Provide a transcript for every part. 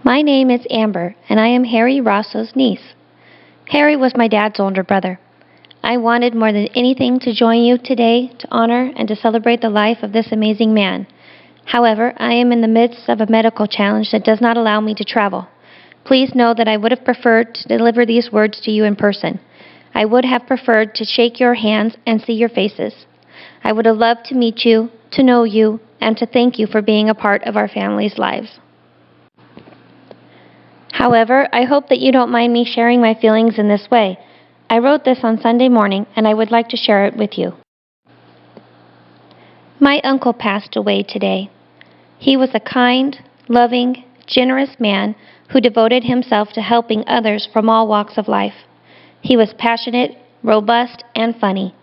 My name is Amber, and I am Harry Rosso's niece. Harry was my dad's older brother. I wanted more than anything to join you today to honor and to celebrate the life of this amazing man. However, I am in the midst of a medical challenge that does not allow me to travel. Please know that I would have preferred to deliver these words to you in person. I would have preferred to shake your hands and see your faces. I would have loved to meet you, to know you, and to thank you for being a part of our family's lives. However, I hope that you don't mind me sharing my feelings in this way. I wrote this on Sunday morning, and I would like to share it with you. My uncle passed away today. He was a kind, loving, generous man who devoted himself to helping others from all walks of life. He was passionate, robust, and funny.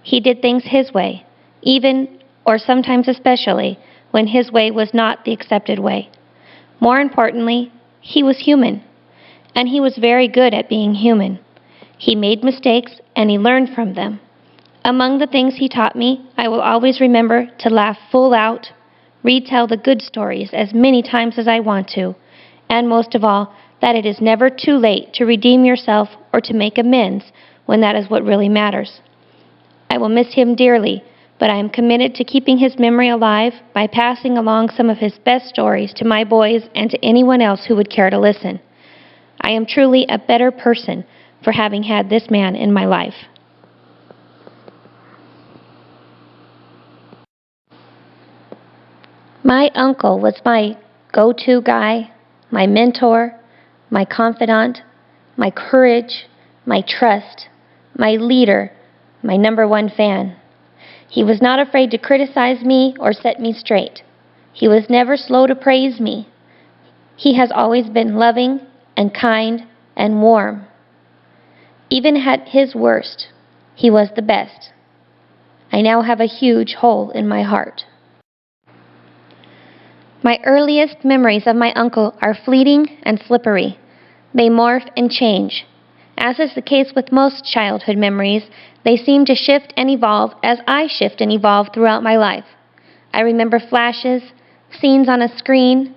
He did things his way, even, or sometimes especially, when his way was not the accepted way. More importantly, he was human, and he was very good at being human. He made mistakes, and he learned from them. Among the things he taught me, I will always remember to laugh full out, retell the good stories as many times as I want to, and most of all, that it is never too late to redeem yourself or to make amends when that is what really matters. I will miss him dearly, but I am committed to keeping his memory alive by passing along some of his best stories to my boys and to anyone else who would care to listen. I am truly a better person for having had this man in my life. My uncle was my go-to guy, my mentor, my confidant, my courage, my trust, my leader, my number one fan. He was not afraid to criticize me or set me straight. He was never slow to praise me. He has always been loving and kind and warm. Even at his worst, he was the best. I now have a huge hole in my heart. My earliest memories of my uncle are fleeting and slippery. They morph and change. As is the case with most childhood memories, they seem to shift and evolve as I shift and evolve throughout my life. I remember flashes, scenes on a screen.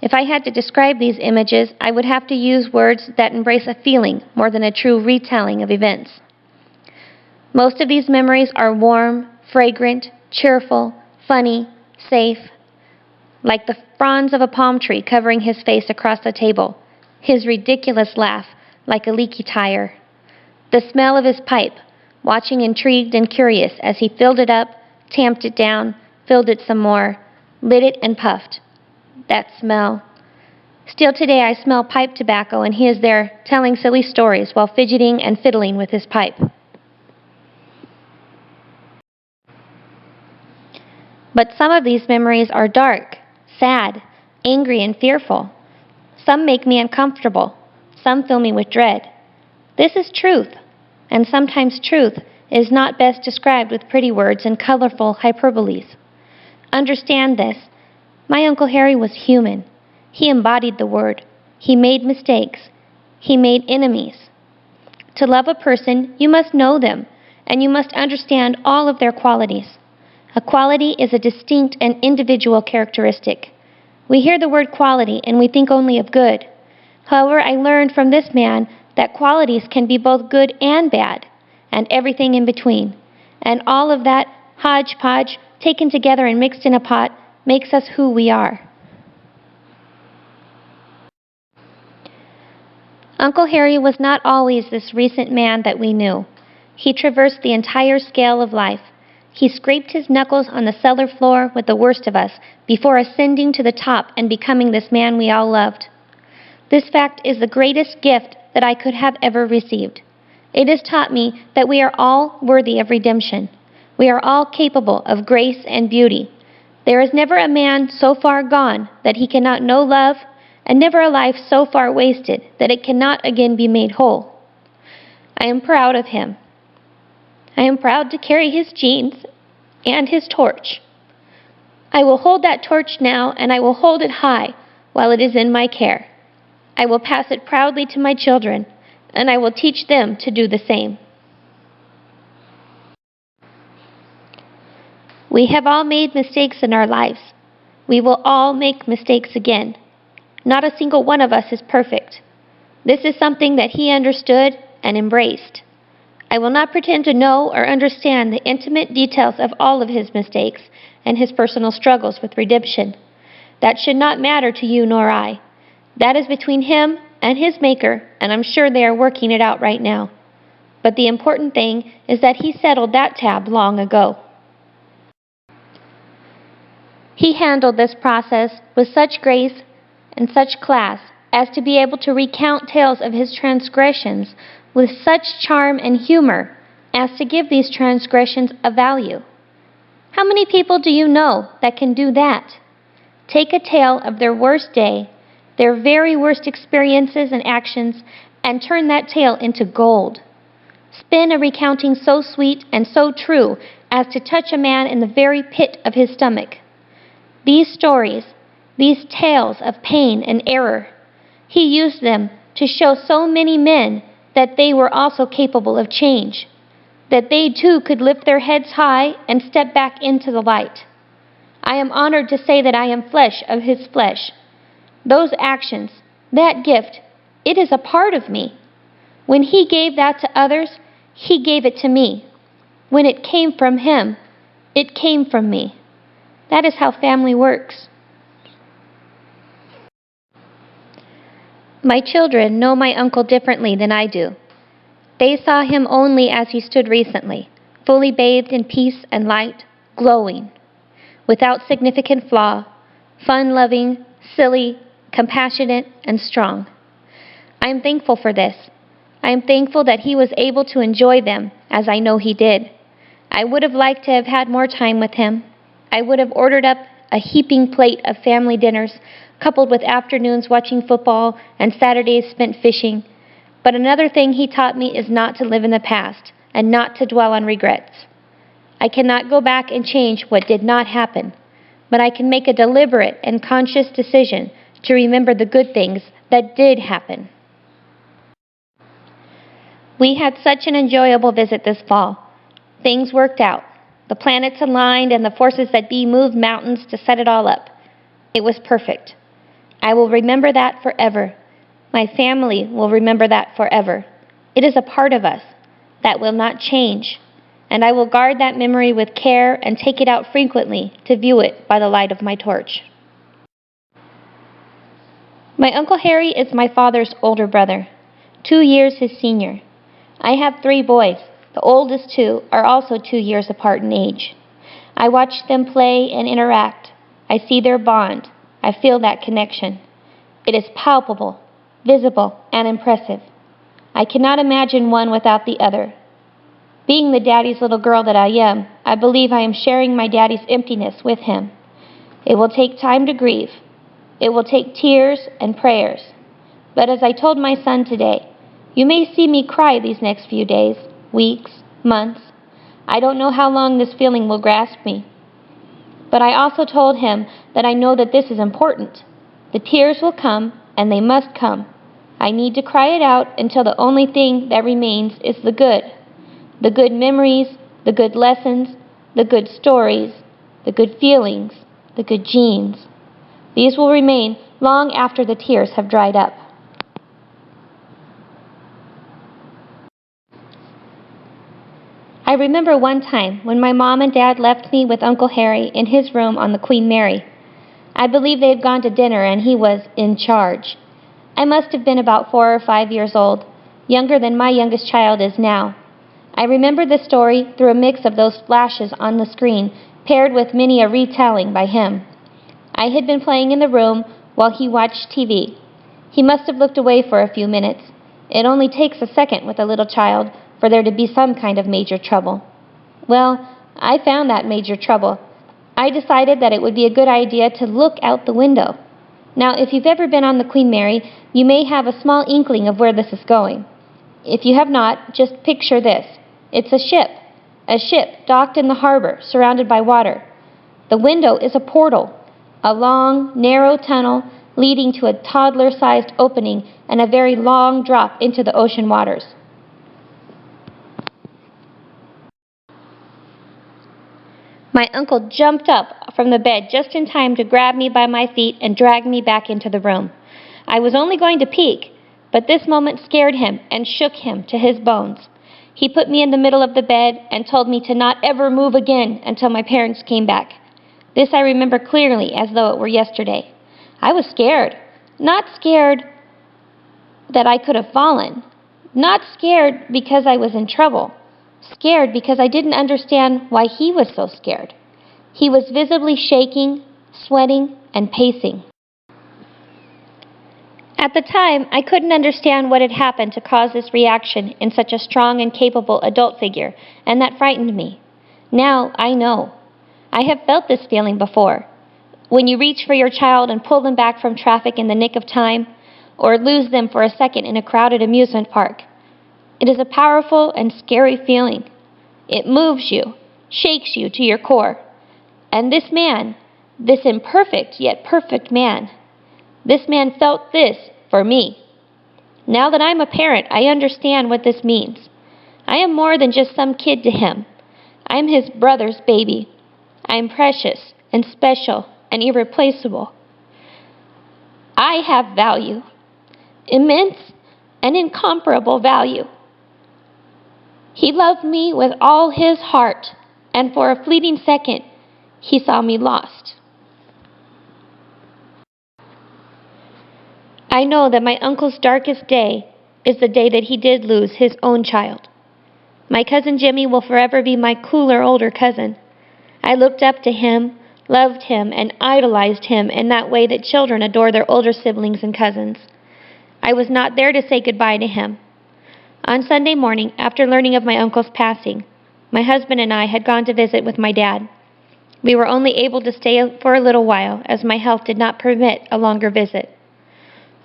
If I had to describe these images, I would have to use words that embrace a feeling more than a true retelling of events. Most of these memories are warm, fragrant, cheerful, funny, safe, like the fronds of a palm tree covering his face across the table, his ridiculous laugh like a leaky tire, the smell of his pipe, watching intrigued and curious as he filled it up, tamped it down, filled it some more, lit it and puffed. That smell. Still today I smell pipe tobacco and he is there telling silly stories while fidgeting and fiddling with his pipe. But some of these memories are dark, sad, angry, and fearful. Some make me uncomfortable. Some fill me with dread. This is truth, and sometimes truth is not best described with pretty words and colorful hyperboles. Understand this. My Uncle Harry was human. He embodied the word. He made mistakes. He made enemies. To love a person, you must know them, and you must understand all of their qualities. A quality is a distinct and individual characteristic. We hear the word quality and we think only of good. However, I learned from this man that qualities can be both good and bad, and everything in between. And all of that hodgepodge taken together and mixed in a pot makes us who we are. Uncle Harry was not always this recent man that we knew. He traversed the entire scale of life. He scraped his knuckles on the cellar floor with the worst of us before ascending to the top and becoming this man we all loved. This fact is the greatest gift that I could have ever received. It has taught me that we are all worthy of redemption. We are all capable of grace and beauty. There is never a man so far gone that he cannot know love, and never a life so far wasted that it cannot again be made whole. I am proud of him. I am proud to carry his genes and his torch. I will hold that torch now, and I will hold it high while it is in my care. I will pass it proudly to my children, and I will teach them to do the same. We have all made mistakes in our lives. We will all make mistakes again. Not a single one of us is perfect. This is something that he understood and embraced. I will not pretend to know or understand the intimate details of all of his mistakes and his personal struggles with redemption. That should not matter to you nor I. That is between him and his Maker, and I'm sure they are working it out right now. But the important thing is that he settled that tab long ago. He handled this process with such grace and such class as to be able to recount tales of his transgressions with such charm and humor as to give these transgressions a value. How many people do you know that can do that? Take a tale of their worst day, their very worst experiences and actions, and turn that tale into gold. Spin a recounting so sweet and so true as to touch a man in the very pit of his stomach. These stories, these tales of pain and error, he used them to show so many men that they were also capable of change, that they too could lift their heads high and step back into the light. I am honored to say that I am flesh of his flesh. Those actions, that gift, it is a part of me. When he gave that to others, he gave it to me. When it came from him, it came from me. That is how family works. My children know my uncle differently than I do. They saw him only as he stood recently, fully bathed in peace and light, glowing, without significant flaw, fun-loving, silly, compassionate, and strong. I am thankful for this. I am thankful that he was able to enjoy them, as I know he did. I would have liked to have had more time with him. I would have ordered up a heaping plate of family dinners, coupled with afternoons watching football and Saturdays spent fishing. But another thing he taught me is not to live in the past and not to dwell on regrets. I cannot go back and change what did not happen, but I can make a deliberate and conscious decision to remember the good things that did happen. We had such an enjoyable visit this fall. Things worked out. The planets aligned and the forces that be moved mountains to set it all up. It was perfect. I will remember that forever. My family will remember that forever. It is a part of us that will not change, and I will guard that memory with care and take it out frequently to view it by the light of my torch. My Uncle Harry is my father's older brother, 2 years his senior. I have 3 boys. The oldest 2 are also 2 years apart in age. I watch them play and interact. I see their bond. I feel that connection. It is palpable, visible, and impressive. I cannot imagine one without the other. Being the daddy's little girl that I am, I believe I am sharing my daddy's emptiness with him. It will take time to grieve. It will take tears and prayers. But as I told my son today, you may see me cry these next few days, weeks, months. I don't know how long this feeling will grasp me. But I also told him that I know that this is important. The tears will come, and they must come. I need to cry it out until the only thing that remains is the good. The good memories, the good lessons, the good stories, the good feelings, the good genes. These will remain long after the tears have dried up. I remember one time when my mom and dad left me with Uncle Harry in his room on the Queen Mary. I believe they had gone to dinner and he was in charge. I must have been about 4 or 5 years old, younger than my youngest child is now. I remember the story through a mix of those flashes on the screen, paired with many a retelling by him. I had been playing in the room while he watched TV. He must have looked away for a few minutes. It only takes a second with a little child for there to be some kind of major trouble. Well, I found that major trouble. I decided that it would be a good idea to look out the window. Now, if you've ever been on the Queen Mary, you may have a small inkling of where this is going. If you have not, just picture this. It's a ship docked in the harbor, surrounded by water. The window is a portal, a long, narrow tunnel leading to a toddler-sized opening and a very long drop into the ocean waters. My uncle jumped up from the bed just in time to grab me by my feet and drag me back into the room. I was only going to peek, but this moment scared him and shook him to his bones. He put me in the middle of the bed and told me to not ever move again until my parents came back. This I remember clearly as though it were yesterday. I was scared. Not scared that I could have fallen. Not scared because I was in trouble. Scared because I didn't understand why he was so scared. He was visibly shaking, sweating, and pacing. At the time, I couldn't understand what had happened to cause this reaction in such a strong and capable adult figure, and that frightened me. Now I know. I have felt this feeling before. When you reach for your child and pull them back from traffic in the nick of time, or lose them for a second in a crowded amusement park. It is a powerful and scary feeling. It moves you, shakes you to your core. And this man, this imperfect yet perfect man, this man felt this for me. Now that I'm a parent, I understand what this means. I am more than just some kid to him. I am his brother's baby. I am precious and special and irreplaceable. I have value, immense and incomparable value. He loved me with all his heart, and for a fleeting second, he saw me lost. I know that my uncle's darkest day is the day that he did lose his own child. My cousin Jimmy will forever be my cooler older cousin. I looked up to him, loved him, and idolized him in that way that children adore their older siblings and cousins. I was not there to say goodbye to him. On Sunday morning, after learning of my uncle's passing, my husband and I had gone to visit with my dad. We were only able to stay for a little while, as my health did not permit a longer visit.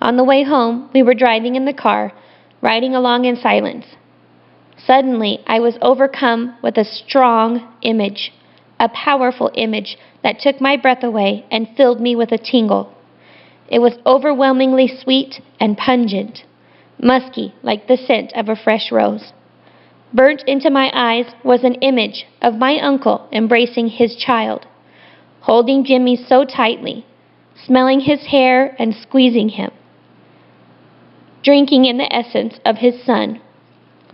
On the way home, we were driving in the car, riding along in silence. Suddenly, I was overcome with a strong image, a powerful image that took my breath away and filled me with a tingle. It was overwhelmingly sweet and pungent, musky like the scent of a fresh rose. Burnt into my eyes was an image of my uncle embracing his child, holding Jimmy so tightly, smelling his hair and squeezing him, drinking in the essence of his son,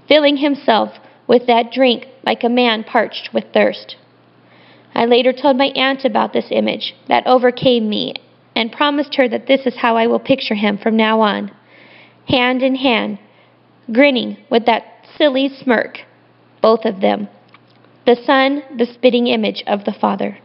filling himself with that drink like a man parched with thirst. I later told my aunt about this image that overcame me and promised her that this is how I will picture him from now on, hand in hand, grinning with that silly smirk, both of them, the son the spitting image of the father.